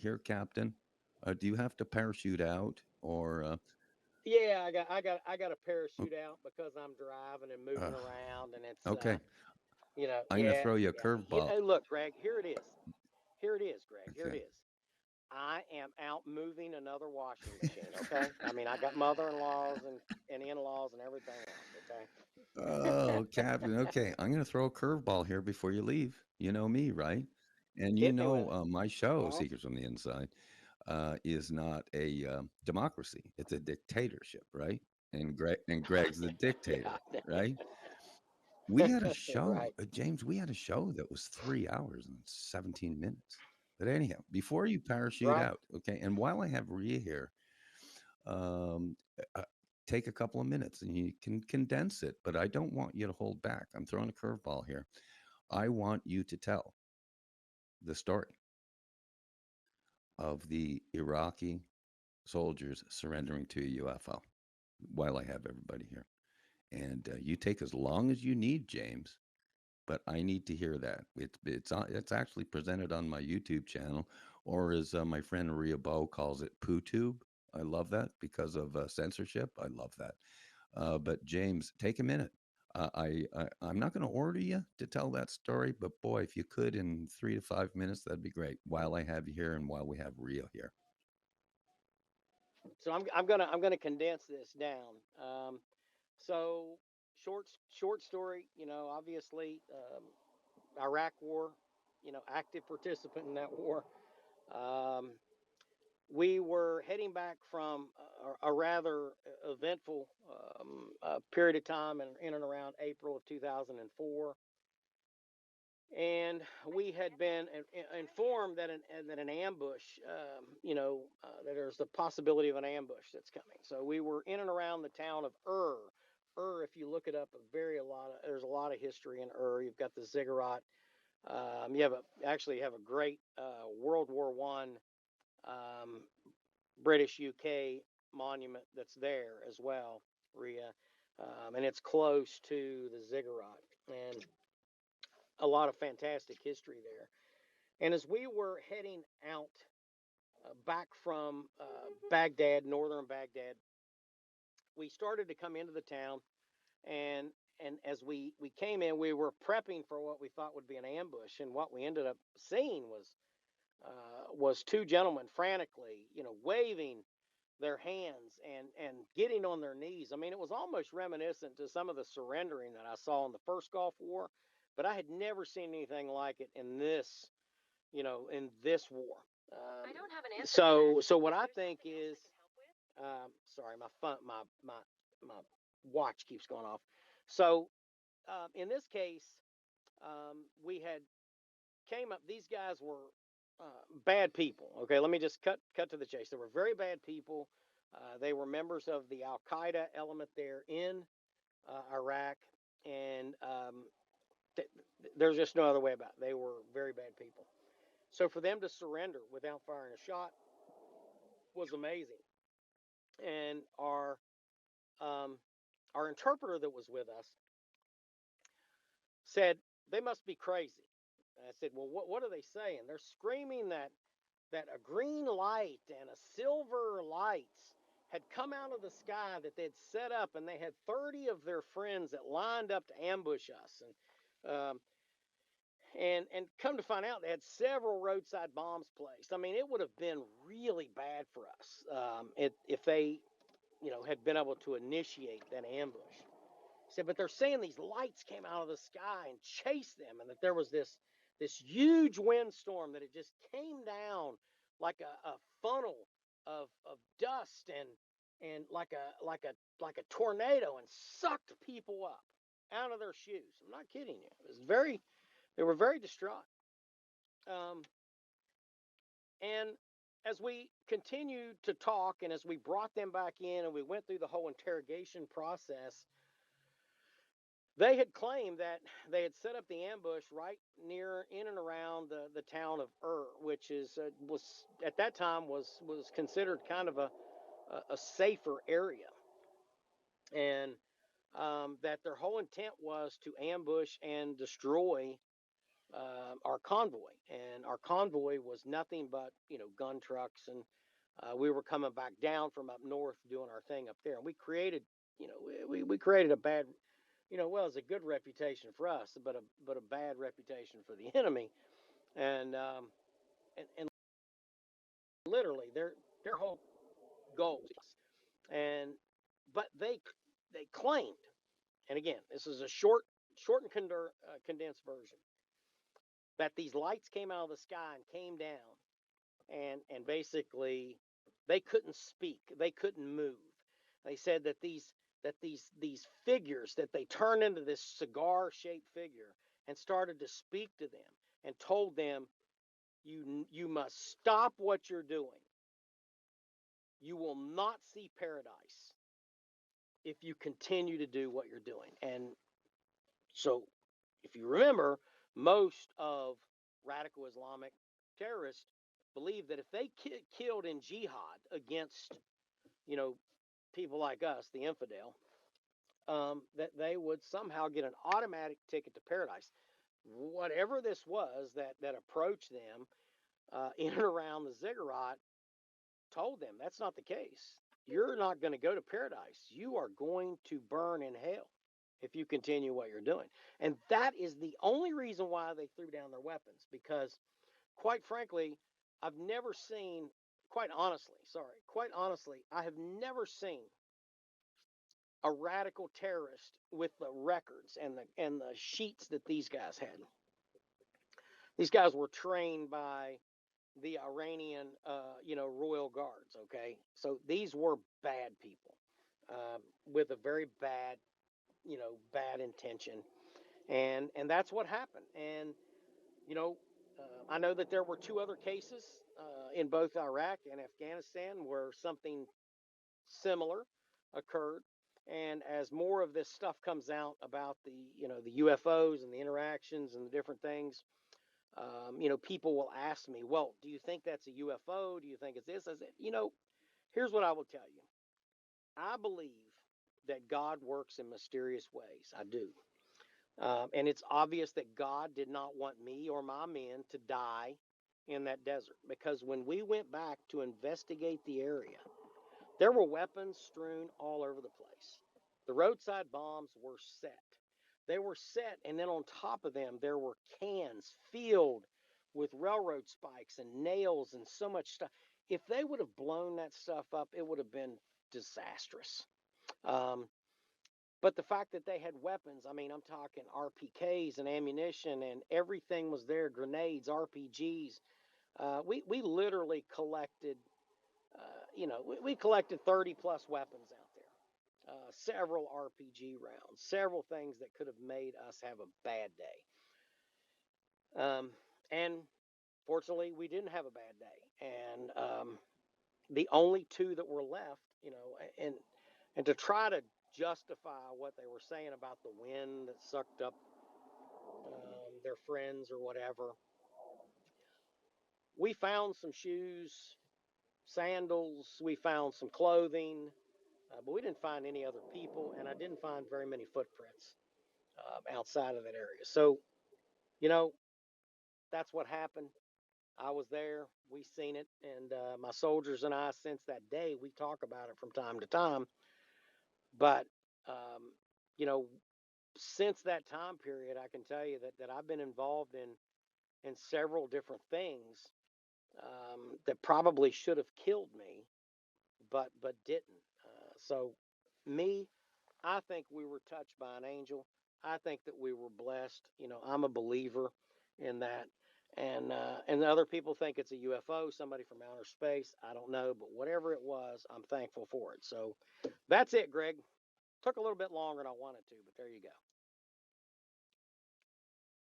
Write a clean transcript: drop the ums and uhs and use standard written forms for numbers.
here, Captain. Do you have to parachute out or? Yeah, I got a o- parachute out because I'm driving and moving Uh, around, and it's okay, I'm gonna yeah, throw you a yeah. curveball. Hey, look, Greg, here it is. Here it is, Greg. Here it Okay. is. I am out moving another washing machine. Okay. I mean, I got mother-in-laws and in-laws and everything else. Okay. Oh, Captain. Okay, I'm gonna throw a curveball here before you leave. You know me, right? And you Hit me with know it. my show, Uh-huh. Secrets from the Inside, is not a democracy. It's a dictatorship, right? And Greg's the dictator, Yeah. right? We had a show, Right. James. We had a show that was 3 hours and 17 minutes. But anyhow, before you parachute Right. out, okay. And while I have Rhea here, um, uh, take a couple of minutes and you can condense it. But I don't want you to hold back. I'm throwing a curveball here. I want you to tell the story of the Iraqi soldiers surrendering to a UFO while I have everybody here. And you take as long as you need, James. But I need to hear that. It's actually presented on my YouTube channel, or as my friend REA BOW calls it, PooTube. I love that because of censorship. I love that. But James, take a minute. I'm not going to order you to tell that story, but boy, if you could in 3 to 5 minutes, that'd be great. While I have you here and while we have Rio here. So I'm gonna condense this down. So short story. Obviously, Iraq War. Active participant in that war. Um, we were heading back from a rather eventful period of time in and around April of 2004. And we had been informed that an ambush, that there's the possibility of an ambush that's coming. So we were in and around the town of Ur. If you look it up, there's a lot of history in Ur. You've got the ziggurat. You actually have a great World War One um, British UK monument that's there as well, Rhea, and it's close to the ziggurat, and a lot of fantastic history there. And as we were heading out back from Baghdad, northern Baghdad, we started to come into the town, and as we came in, we were prepping for what we thought would be an ambush, and what we ended up seeing was two gentlemen frantically, waving their hands and getting on their knees. I mean, it was almost reminiscent to some of the surrendering that I saw in the first Gulf War, but I had never seen anything like it in this war. So what I think is, sorry, my watch keeps going off. So in this case, we had came up. These guys were bad people. Okay, let me just cut to the chase. They were very bad people. They were members of the Al Qaeda element there in Iraq, and th- there's just no other way about it. They were very bad people. So for them to surrender without firing a shot was amazing. And um, our interpreter that was with us said they must be crazy. And I said, well, what are they saying? They're screaming that a green light and a silver lights had come out of the sky that they'd set up, and they had 30 of their friends that lined up to ambush us. And come to find out, they had several roadside bombs placed. I mean, it would have been really bad for us if they, had been able to initiate that ambush. He said, but they're saying these lights came out of the sky and chased them, and that there was this huge windstorm that it just came down like a funnel of dust and like a tornado, and sucked people up out of their shoes. I'm not kidding you. They were very distraught. Um, and as we continued to talk, and as we brought them back in, and we went through the whole interrogation process, they had claimed that they had set up the ambush right near, in and around the town of which was at that time was considered kind of a safer area, and that their whole intent was to ambush and destroy our convoy, and our convoy was nothing but gun trucks, and we were coming back down from up north doing our thing up there, and we created we created a bad well, it's a good reputation for us, but a bad reputation for the enemy, and and literally their whole goal was us. And but they claimed, and again, this is a short and condensed version, that these lights came out of the sky and came down, and basically they couldn't speak, they couldn't move. They said that these figures, that they turned into this cigar shaped figure and started to speak to them and told them, you must stop what you're doing. You will not see paradise if you continue to do what you're doing. And so, if you remember, most of radical Islamic terrorists believe that if they killed in jihad against, people like us, the infidel, that they would somehow get an automatic ticket to paradise. Whatever this was that approached them in and around the ziggurat told them that's not the case. You're not going to go to paradise. You are going to burn in hell if you continue what you're doing. And that is the only reason why they threw down their weapons, because quite frankly, I've never seen, quite honestly, I have never seen a radical terrorist with the records and the sheets that these guys had. These guys were trained by the Iranian, Royal Guards. Okay, so these were bad people with a very bad, bad intention, and that's what happened. And I know that there were two other cases in both Iraq and Afghanistan where something similar occurred. And as more of this stuff comes out about the UFOs and the interactions and the different things, people will ask me, well, do you think that's a UFO? Do you think it's this? I said, here's what I will tell you. I believe that God works in mysterious ways. I do. And it's obvious that God did not want me or my men to die in that desert, because when we went back to investigate the area, there were weapons strewn all over the place. The roadside bombs were set. They were set, and then on top of them, there were cans filled with railroad spikes and nails and so much stuff. If they would have blown that stuff up, it would have been disastrous. Um, but the fact that they had weapons, I mean, I'm talking RPKs and ammunition, and everything was there, grenades, RPGs. We literally collected, we collected 30 plus weapons out there, several RPG rounds, several things that could have made us have a bad day. And fortunately, we didn't have a bad day. And the only two that were left, and to try to justify what they were saying about the wind that sucked up their friends or whatever, we found some shoes, sandals, we found some clothing, but we didn't find any other people, and I didn't find very many footprints outside of that area. So, you know, that's what happened. I was there. We seen it, and my soldiers and I, since that day, we talk about it from time to time. But um, you know, since that time period, I can tell you that I've been involved in several different things that probably should have killed me, but didn't. So, me, I think we were touched by an angel. I think that we were blessed. I'm a believer in that. And other people think it's a UFO, somebody from outer space. I don't know, but whatever it was, I'm thankful for it. So that's it, Greg. Took a little bit longer than I wanted to, but there you go.